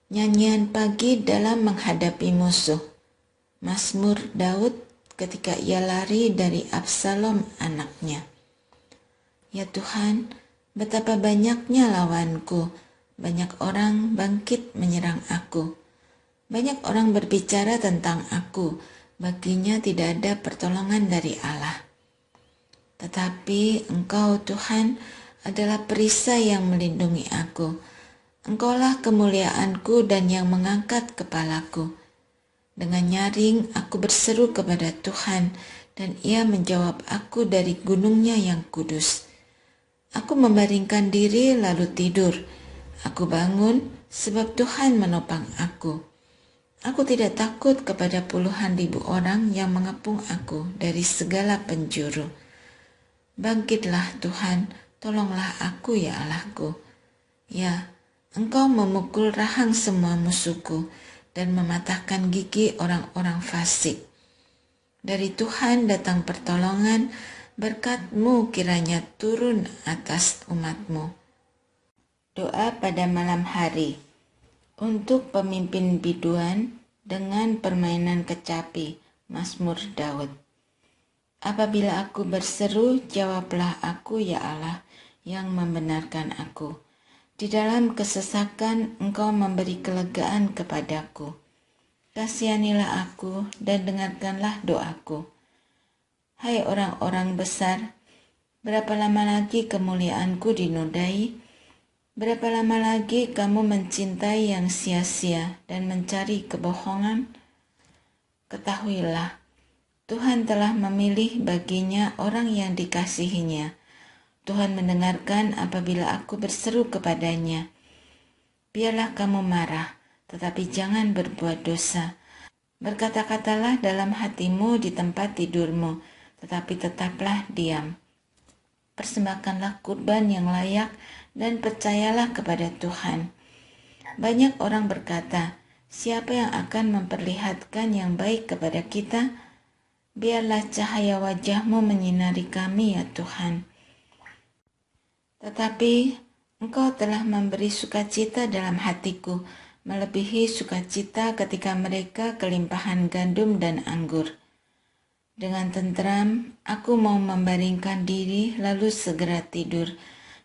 Nyanyian pagi dalam menghadapi musuh. Mazmur Daud ketika ia lari dari Absalom anaknya. Ya Tuhan, betapa banyaknya lawanku. Banyak orang bangkit menyerang aku. Banyak orang berbicara tentang aku. Baginya tidak ada pertolongan dari Allah. Tetapi Engkau Tuhan adalah perisai yang melindungi aku. Engkaulah kemuliaanku dan yang mengangkat kepalaku. Dengan nyaring aku berseru kepada Tuhan dan Ia menjawab aku dari gunungnya yang kudus. Aku membaringkan diri lalu tidur. Aku bangun sebab Tuhan menopang aku. Aku tidak takut kepada puluhan ribu orang yang mengepung aku dari segala penjuru. Bangkitlah Tuhan, tolonglah aku ya Allahku. Ya, Engkau memukul rahang semua musuhku dan mematahkan gigi orang-orang fasik. Dari Tuhan datang pertolongan, berkat-Mu kiranya turun atas umat-Mu. Doa pada malam hari. Untuk pemimpin biduan dengan permainan kecapi, Mazmur Daud. Apabila aku berseru, jawablah aku ya Allah yang membenarkan aku. Di dalam kesesakan Engkau memberi kelegaan kepadaku. Kasihanilah aku dan dengarkanlah doaku. Hai orang-orang besar, berapa lama lagi kemuliaanku dinodai? Berapa lama lagi kamu mencintai yang sia-sia dan mencari kebohongan? Ketahuilah, Tuhan telah memilih baginya orang yang dikasihinya. Tuhan mendengarkan apabila aku berseru kepadanya. Biarlah kamu marah, tetapi jangan berbuat dosa. Berkata-katalah dalam hatimu di tempat tidurmu, tetapi tetaplah diam. Persembahkanlah kurban yang layak dan percayalah kepada Tuhan. Banyak orang berkata, siapa yang akan memperlihatkan yang baik kepada kita? Biarlah cahaya wajah-Mu menyinari kami ya Tuhan. Tetapi Engkau telah memberi sukacita dalam hatiku, melebihi sukacita ketika mereka kelimpahan gandum dan anggur. Dengan tenteram, aku mau membaringkan diri lalu segera tidur,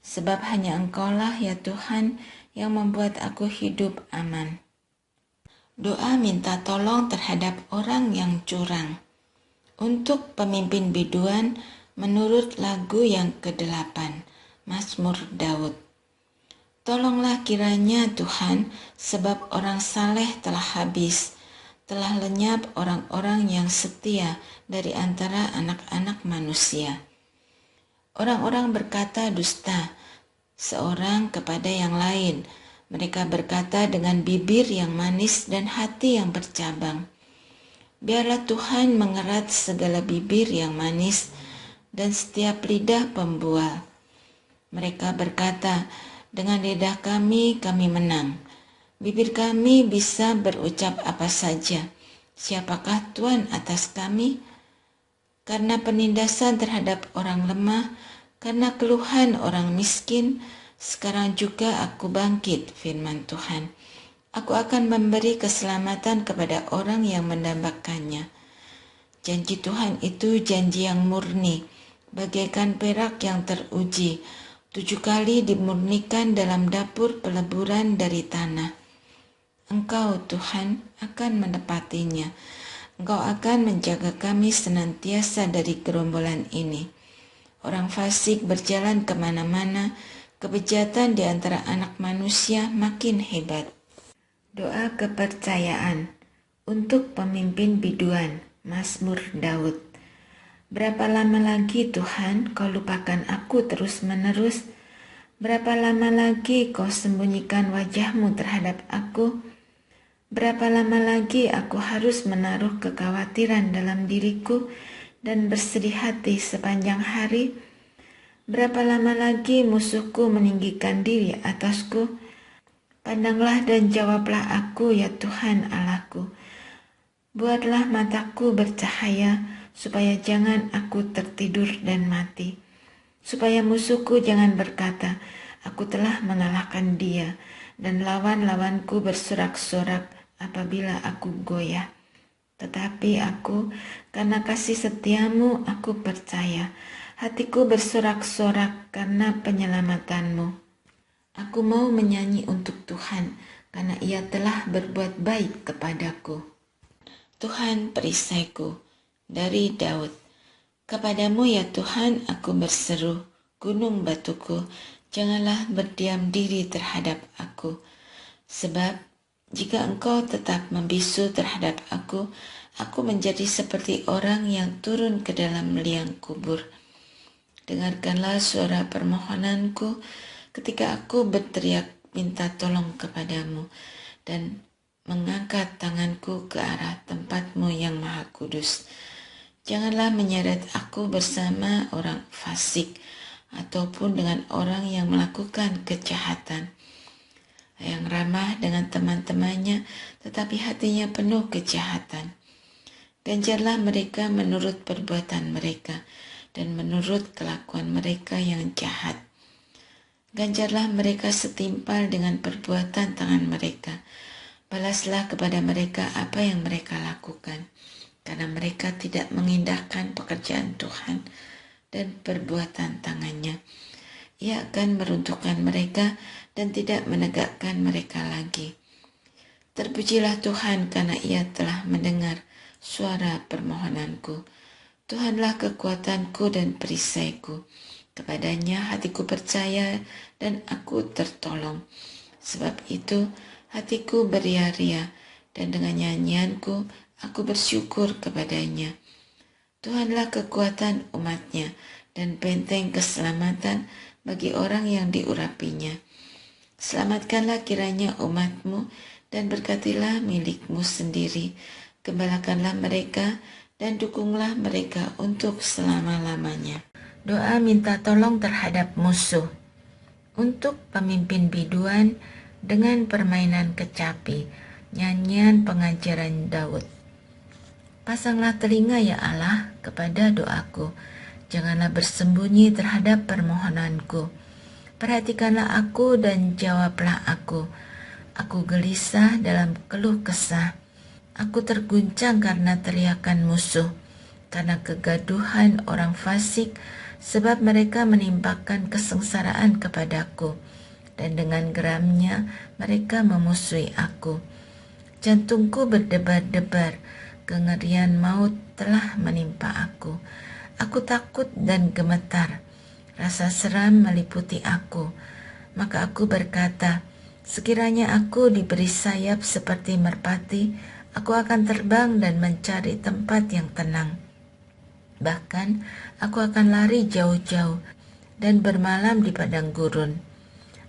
sebab hanya Engkaulah ya Tuhan yang membuat aku hidup aman. Doa minta tolong terhadap orang yang curang. Untuk pemimpin biduan menurut lagu yang ke-8. Mazmur Daud. Tolonglah kiranya Tuhan, sebab orang saleh telah habis, telah lenyap orang-orang yang setia dari antara anak-anak manusia. Orang-orang berkata dusta, seorang kepada yang lain. Mereka berkata dengan bibir yang manis dan hati yang bercabang. Biarlah Tuhan mengerat segala bibir yang manis dan setiap lidah pembual. Mereka berkata, dengan lidah kami menang. Bibir kami bisa berucap apa saja. Siapakah Tuhan atas kami? Karena penindasan terhadap orang lemah, karena keluhan orang miskin, sekarang juga aku bangkit, firman Tuhan. Aku akan memberi keselamatan kepada orang yang mendambakannya. Janji Tuhan itu janji yang murni, bagaikan perak yang teruji, 7 kali dimurnikan dalam dapur peleburan dari tanah. Engkau, Tuhan, akan menepatinya. Engkau akan menjaga kami senantiasa dari gerombolan ini. Orang fasik berjalan kemana-mana, kebejatan di antara anak manusia makin hebat. Doa kepercayaan untuk pemimpin biduan, Mazmur Daud. Berapa lama lagi Tuhan kau lupakan aku terus-menerus? Berapa lama lagi kau sembunyikan wajah-Mu terhadap aku? Berapa lama lagi aku harus menaruh kekhawatiran dalam diriku dan bersedih hati sepanjang hari? Berapa lama lagi musuhku meninggikan diri atasku? Pandanglah dan jawablah aku ya Tuhan Allahku. Buatlah mataku bercahaya, supaya jangan aku tertidur dan mati. Supaya musuhku jangan berkata, aku telah mengalahkan dia, dan lawan-lawanku bersorak-sorak apabila aku goyah. Tetapi aku, karena kasih setiamu, aku percaya. Hatiku bersorak-sorak karena penyelamatanmu. Aku mau menyanyi untuk Tuhan, karena Ia telah berbuat baik kepadaku. Tuhan perisaiku, dari Daud. Kepadamu ya Tuhan aku berseru, gunung batuku, janganlah berdiam diri terhadap aku. Sebab jika engkau tetap membisu terhadap aku menjadi seperti orang yang turun ke dalam liang kubur. Dengarkanlah suara permohonanku ketika aku berteriak minta tolong kepadamu dan mengangkat tanganku ke arah tempat-Mu yang maha kudus. Janganlah menyeret aku bersama orang fasik ataupun dengan orang yang melakukan kejahatan, yang ramah dengan teman-temannya tetapi hatinya penuh kejahatan. Ganjarlah mereka menurut perbuatan mereka dan menurut kelakuan mereka yang jahat. Ganjarlah mereka setimpal dengan perbuatan tangan mereka. Balaslah kepada mereka apa yang mereka lakukan, karena mereka tidak mengindahkan pekerjaan Tuhan dan perbuatan tangannya. Ia akan meruntuhkan mereka dan tidak menegakkan mereka lagi. Terpujilah Tuhan karena Ia telah mendengar suara permohonanku. Tuhanlah kekuatanku dan perisaiku. Kepadanya hatiku percaya dan aku tertolong. Sebab itu hatiku beria-ria dan dengan nyanyianku aku bersyukur kepadanya. Tuhanlah kekuatan umatnya dan benteng keselamatan bagi orang yang diurapinya. Selamatkanlah kiranya umatmu dan berkatilah milikmu sendiri. Gembalakanlah mereka dan dukunglah mereka untuk selama-lamanya. Doa minta tolong terhadap musuh. Untuk pemimpin biduan dengan permainan kecapi, nyanyian pengajaran Daud. Pasanglah telinga ya Allah kepada doaku, janganlah bersembunyi terhadap permohonanku. Perhatikanlah aku dan jawablah aku. Aku gelisah dalam keluh kesah. Aku terguncang karena teriakan musuh, karena kegaduhan orang fasik, sebab mereka menimpakan kesengsaraan kepadaku, dan dengan geramnya mereka memusuhi aku. Jantungku berdebar-debar, kengerian maut telah menimpa aku. Aku takut dan gemetar, rasa seram meliputi aku. Maka aku berkata, sekiranya aku diberi sayap seperti merpati, aku akan terbang dan mencari tempat yang tenang. Bahkan aku akan lari jauh-jauh dan bermalam di padang gurun.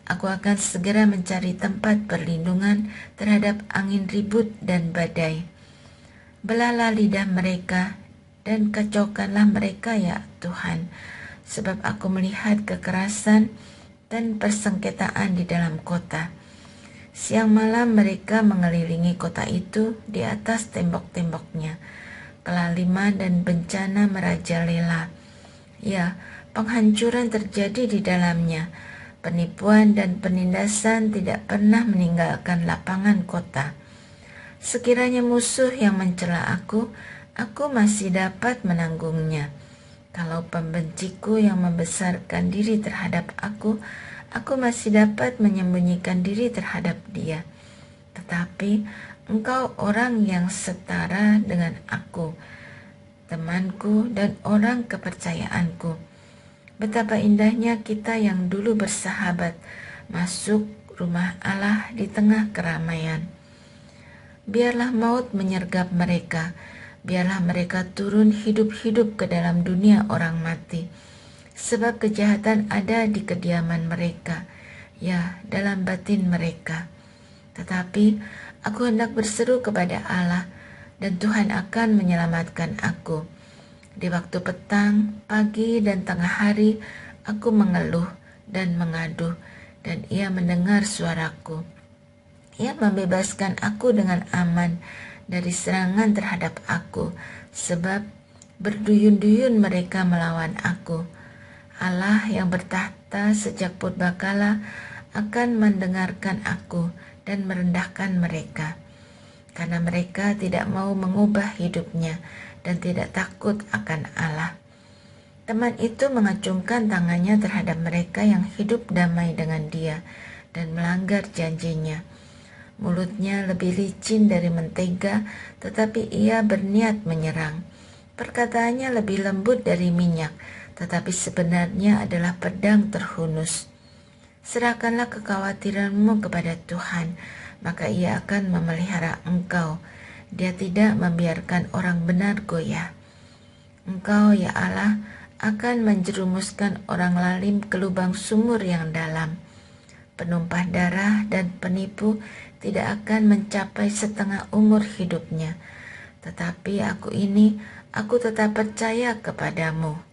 Aku akan segera mencari tempat perlindungan terhadap angin ribut dan badai. Belahlah lidah mereka dan kacaukanlah mereka ya Tuhan, sebab aku melihat kekerasan dan persengketaan di dalam kota. Siang malam mereka mengelilingi kota itu di atas tembok-temboknya. Kelaliman dan bencana merajalela. Ya, penghancuran terjadi di dalamnya. Penipuan dan penindasan tidak pernah meninggalkan lapangan kota. Sekiranya musuh yang mencela aku masih dapat menanggungnya. Kalau pembenciku yang membesarkan diri terhadap aku masih dapat menyembunyikan diri terhadap dia. Tetapi engkau orang yang setara dengan aku, temanku dan orang kepercayaanku. Betapa indahnya kita yang dulu bersahabat, masuk rumah Allah di tengah keramaian. Biarlah maut menyergap mereka, biarlah mereka turun hidup-hidup ke dalam dunia orang mati. Sebab kejahatan ada di kediaman mereka, ya dalam batin mereka. Tetapi aku hendak berseru kepada Allah, dan Tuhan akan menyelamatkan aku. Di waktu petang, pagi, dan tengah hari, aku mengeluh dan mengadu, dan Ia mendengar suaraku. Ia membebaskan aku dengan aman dari serangan terhadap aku, sebab berduyun-duyun mereka melawan aku. Allah yang bertahta sejak purbakala, akan mendengarkan aku dan merendahkan mereka, karena mereka tidak mau mengubah hidupnya dan tidak takut akan Allah. Teman itu mengacungkan tangannya terhadap mereka yang hidup damai dengan dia dan melanggar janjinya. Mulutnya lebih licin dari mentega, tetapi ia berniat menyerang. Perkataannya lebih lembut dari minyak, tetapi sebenarnya adalah pedang terhunus. Serahkanlah kekhawatiranmu kepada Tuhan, maka ia akan memelihara engkau. Dia tidak membiarkan orang benar goyah. Engkau, ya Allah, akan menjerumuskan orang lalim ke lubang sumur yang dalam. Penumpah darah dan penipu tidak akan mencapai setengah umur hidupnya. Tetapi aku tetap percaya kepadamu.